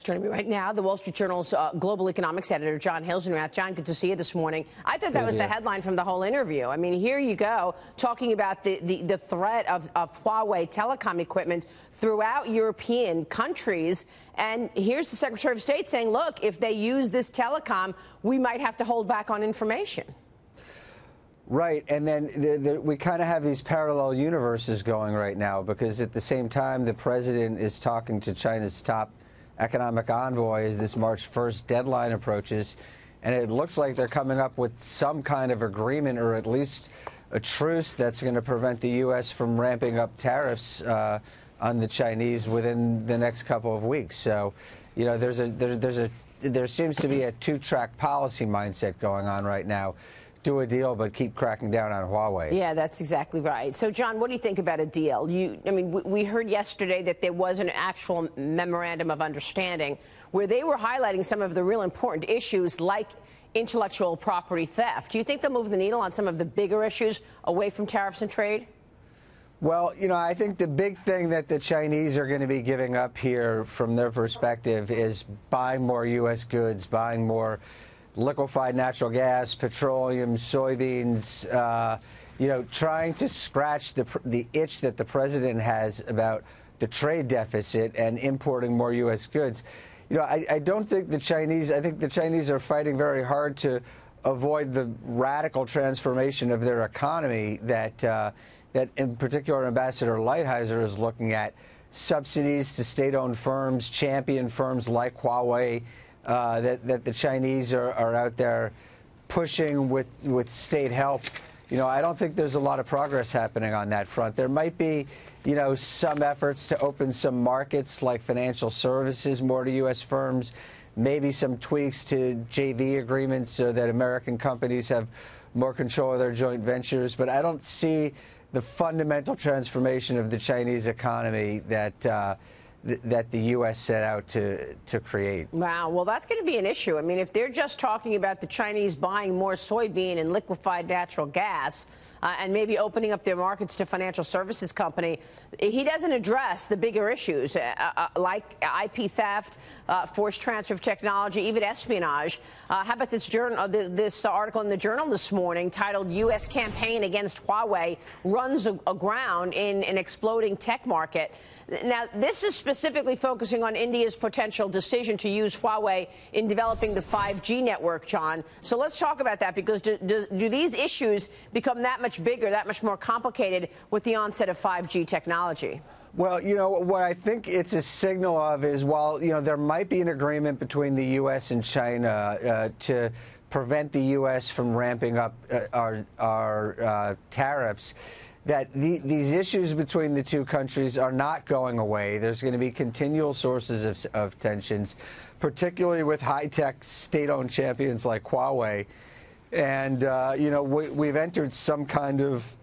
Joining me right now, the Wall Street Journal's global economics editor, John Hilsenrath. John, good to see you this morning. I thought that was the headline from the whole interview. I mean, here you go, talking about the threat of Huawei telecom equipment throughout European countries. And here's the Secretary of State saying, look, if they use this telecom, we might have to hold back on information. Right, and then we kind of have these parallel universes going right now, because at the same time the president is talking to China's top economic envoy as this March 1st deadline approaches, and it looks like they're coming up with some kind of agreement, or at least a truce that's going to prevent the U.S. from ramping up tariffs on the Chinese within the next couple of weeks. So, you know, there seems to be a two-track policy mindset going on right now. Do a deal, but keep cracking down on Huawei. Yeah, that's exactly right. So, John, what do you think about a deal? I mean, we heard yesterday that there was an actual memorandum of understanding where they were highlighting some of the real important issues like intellectual property theft. Do you think they'll move the needle on some of the bigger issues away from tariffs and trade? Well, you know, I think the big thing that the Chinese are going to be giving up here from their perspective is buying more U.S. goods, buying more liquefied natural gas, petroleum, soybeans, you know, trying to scratch the itch that the president has about the trade deficit and importing more U.S. goods. You know, I don't think I think the Chinese are fighting very hard to avoid the radical transformation of their economy that in particular Ambassador Lighthizer is looking at. Subsidies to state-owned firms, champion firms like Huawei, that the Chinese are out there pushing with state help. You know, I don't think there's a lot of progress happening on that front. There might be, you know, some efforts to open some markets like financial services more to U.S. firms, maybe some tweaks to JV agreements so that American companies have more control of their joint ventures. But I don't see the fundamental transformation of the Chinese economy that the U.S. set out to create. Wow. Well, that's going to be an issue. I mean, if they're just talking about the Chinese buying more soybean and liquefied natural gas and maybe opening up their markets to financial services company, he doesn't address the bigger issues like IP theft, forced transfer of technology, even espionage. How about this article in the Journal this morning titled U.S. Campaign Against Huawei Runs Aground in an Exploding Tech Market. Now, this is specifically focusing on India's potential decision to use Huawei in developing the 5G network, John. So let's talk about that, because do these issues become that much bigger, that much more complicated with the onset of 5G technology? Well, you know, what I think it's a signal of is, while, you know, there might be an agreement between the U.S. and China to prevent the U.S. from ramping up our tariffs, that these issues between the two countries are not going away. There's going to be continual sources of tensions, particularly with high-tech state-owned champions like Huawei. And, you know, we've entered some kind of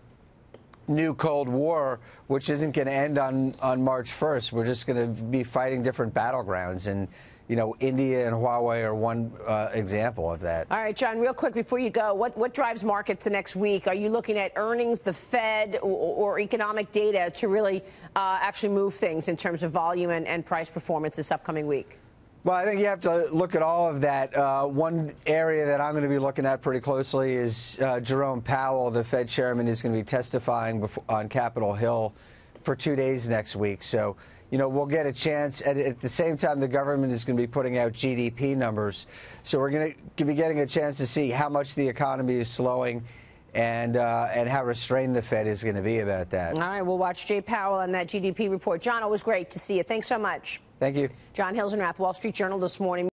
new Cold War, which isn't going to end on March 1st. We're just going to be fighting different battlegrounds. And, you know, India and Huawei are one example of that. All right, John, real quick before you go, what drives markets the next week? Are you looking at earnings, the Fed, or economic data to really actually move things in terms of volume and price performance this upcoming week? Well, I think you have to look at all of that. One area that I'm going to be looking at pretty closely is Jerome Powell, the Fed chairman, is going to be testifying on Capitol Hill for 2 days next week. So, you know, we'll get a chance. At the same time, the government is going to be putting out GDP numbers. So we're going to be getting a chance to see how much the economy is slowing and how restrained the Fed is going to be about that. All right, we'll watch Jay Powell and that GDP report. John, it was great to see you. Thanks so much. Thank you. John Hilsenrath, Wall Street Journal this morning.